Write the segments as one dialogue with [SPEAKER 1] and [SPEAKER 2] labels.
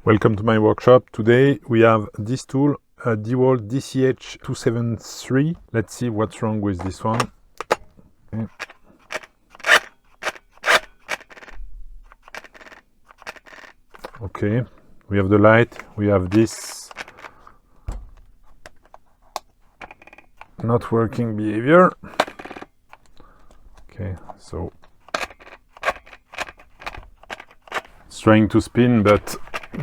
[SPEAKER 1] Welcome to my workshop. Today we have this tool, a DeWalt DCH273. Let's see what's wrong with this one. Okay, we have the light, we have this not working behavior. Okay, so it's trying to spin but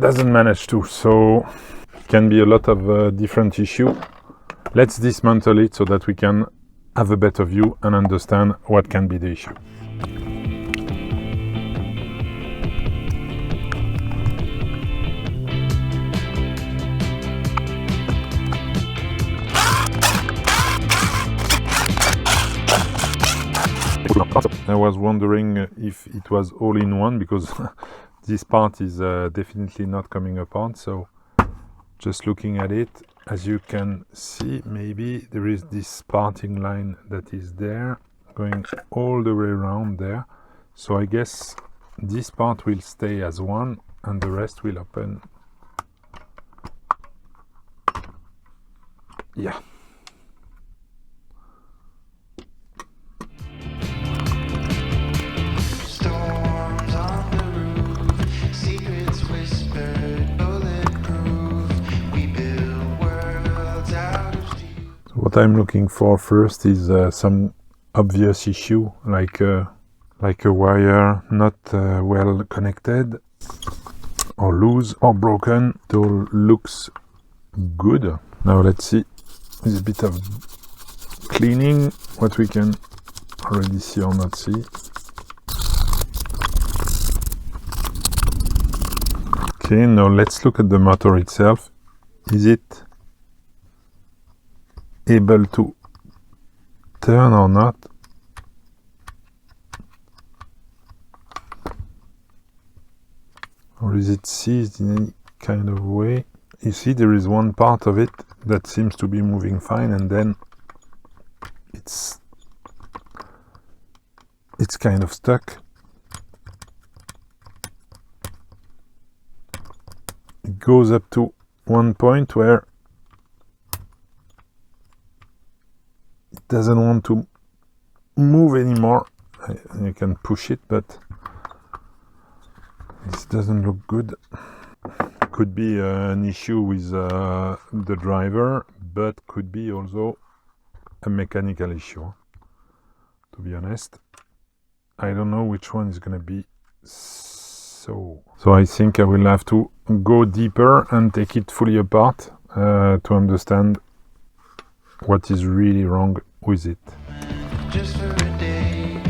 [SPEAKER 1] doesn't manage to, so it can be a lot of different issue. Let's dismantle it so that we can have a better view and understand what can be the issue. I was wondering if it was all in one, because this part is definitely not coming apart. So just looking at it, as you can see, maybe there is this parting line that is there going all the way around there. So I guess this part will stay as one and the rest will open. Yeah. What I'm looking for first is some obvious issue, like a wire not well connected, or loose, or broken. It all looks good. Now let's see this bit of cleaning, what we can already see or not see. Okay, now let's look at the motor itself. Is it able to turn or not? Or is it seized in any kind of way? You see, there is one part of it that seems to be moving fine, and then it's kind of stuck. It goes up to one point where it doesn't want to move anymore. You can push it, but this doesn't look good. Could be an issue with the driver, but could be also a mechanical issue. To be honest, I don't know which one is going to be. So I think I will have to go deeper and take it fully apart to understand what is really wrong with it.
[SPEAKER 2] Just for a day,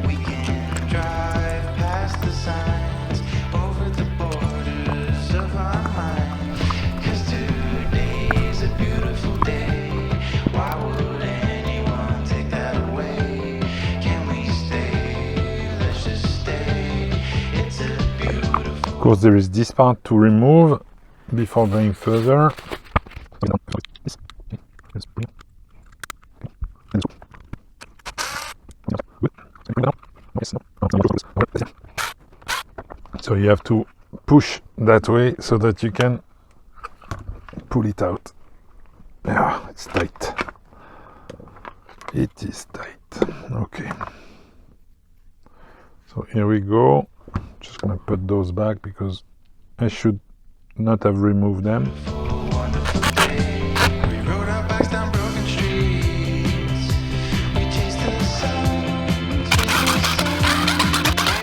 [SPEAKER 2] we can drive past the signs, over the borders of our mind. 'Cause today's a beautiful day. Why would anyone take that away? Can we stay? Let's just stay. It's a beautiful.
[SPEAKER 1] Of course, there is this part to remove before going further. So you have to push that way so that you can pull it out. Yeah, it's tight. It is tight. Okay. So here we go. Just gonna put those back because I should not have removed them.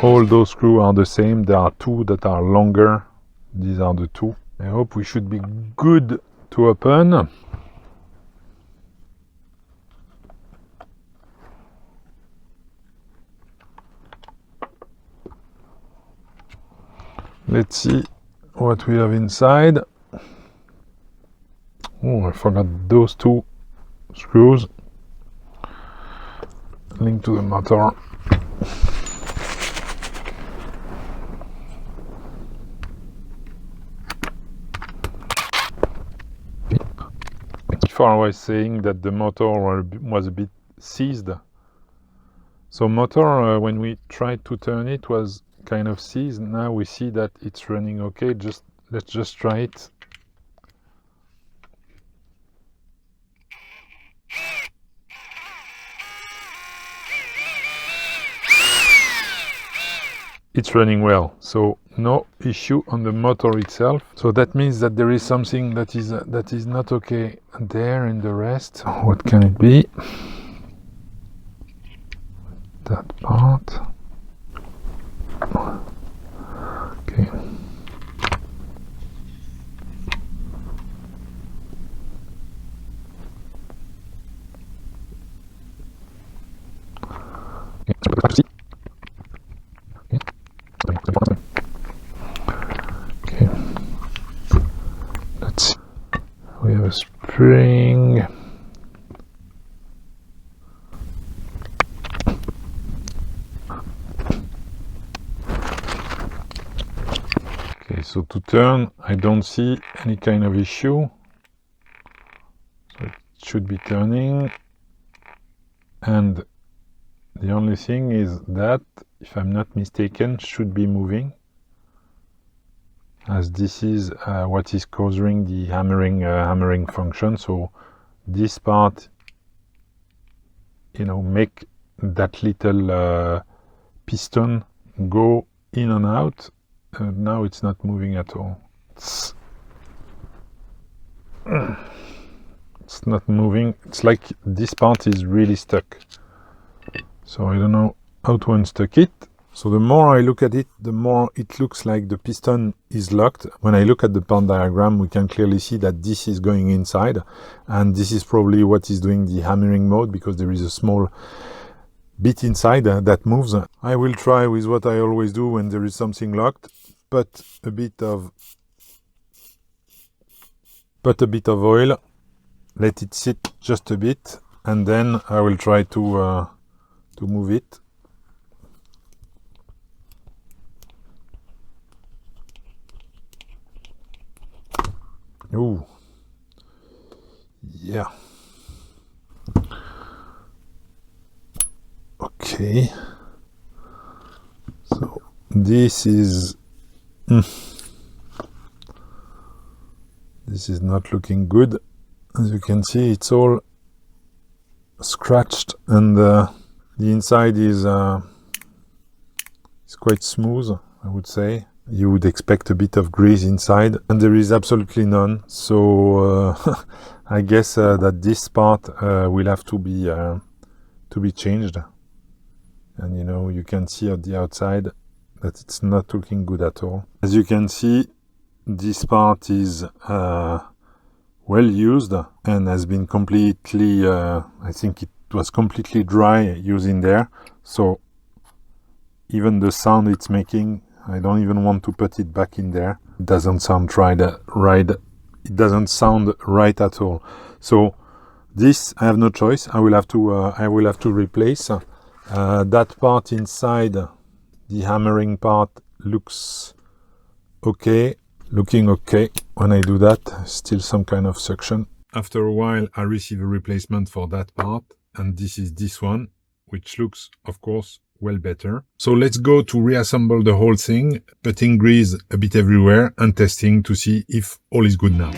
[SPEAKER 1] All those screws are the same. There are two that are longer. These are the two. I hope we should be good to open. Let's see what we have inside. Oh, I forgot those two screws linked to the motor. Before I was saying that the motor was a bit seized. So motor, when we tried to turn it, was kind of seized. Now we see that it's running okay, just let's just try it. It's running well, so no issue on the motor itself. So that means that there is something that is not okay there in the rest. So what can it be? That part. Okay. Okay. Let's see. We have a spring. Okay, so to turn, I don't see any kind of issue. So it should be turning. And the only thing is that, if I'm not mistaken, should be moving, as this is what is causing the hammering function. So this part, make that little piston go in and out. Now it's not moving at all. It's not moving. It's like this part is really stuck. So I don't know how to unstuck it. So the more I look at it, the more it looks like the piston is locked. When I look at the part diagram, we can clearly see that this is going inside, and this is probably what is doing the hammering mode, because there is a small bit inside that moves. I will try with what I always do when there is something locked. Put a bit of oil, let it sit just a bit, and then I will try to move it. Ooh, yeah. Okay. So this is this is not looking good. As you can see, it's all scratched, and the inside is quite smooth, I would say. You would expect a bit of grease inside, and there is absolutely none. So I guess that this part will have to be changed. And you can see at the outside that it's not looking good at all. As you can see, this part is well used and has been completely, I think it was completely dry using there. So even the sound it's making, I don't even want to put it back in there. It doesn't sound right. It doesn't sound right at all. So this, I have no choice. I will have to replace that part inside. The hammering part looks okay, looking okay. When I do that, still some kind of suction. After a while, I receive a replacement for that part, and this is this one, which looks, of course, well better. So let's go to reassemble the whole thing, putting grease a bit everywhere and testing to see if all is good now.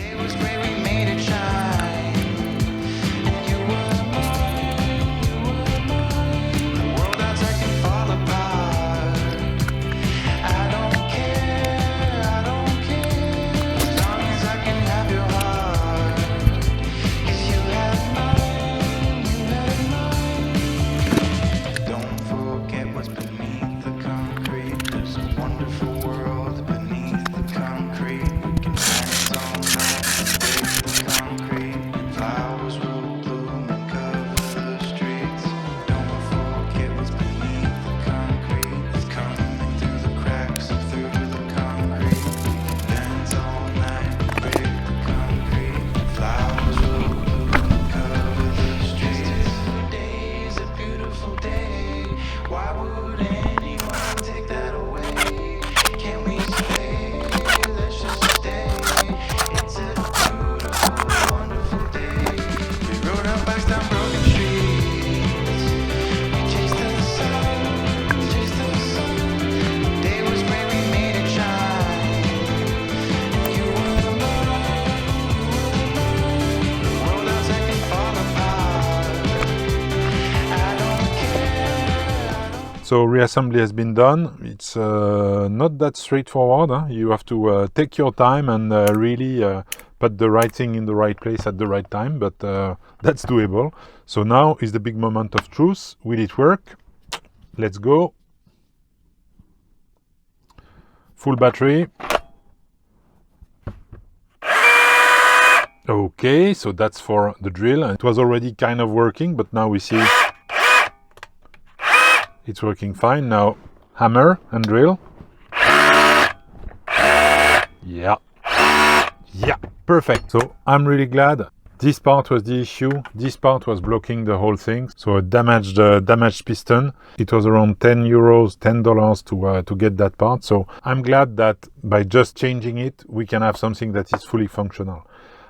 [SPEAKER 1] So reassembly has been done. It's not that straightforward. Huh? You have to take your time and really put the right thing in the right place at the right time, but that's doable. So now is the big moment of truth. Will it work? Let's go. Full battery. Okay, so that's for the drill. It was already kind of working, but now we see it's working fine. Now hammer and drill. Yeah, perfect. So I'm really glad. This part was the issue. This part was blocking the whole thing. So a damaged piston. It was around €10, $10 to get that part. So I'm glad that by just changing it, we can have something that is fully functional.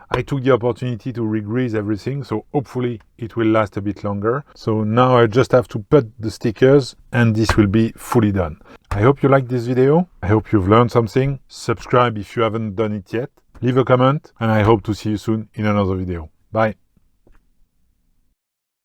[SPEAKER 1] I took the opportunity to re-grease everything, so hopefully it will last a bit longer. So now I just have to put the stickers and this will be fully done. I hope you liked this video. I hope you've learned something. Subscribe if you haven't done it yet. Leave a comment and I hope to see you soon in another video. Bye.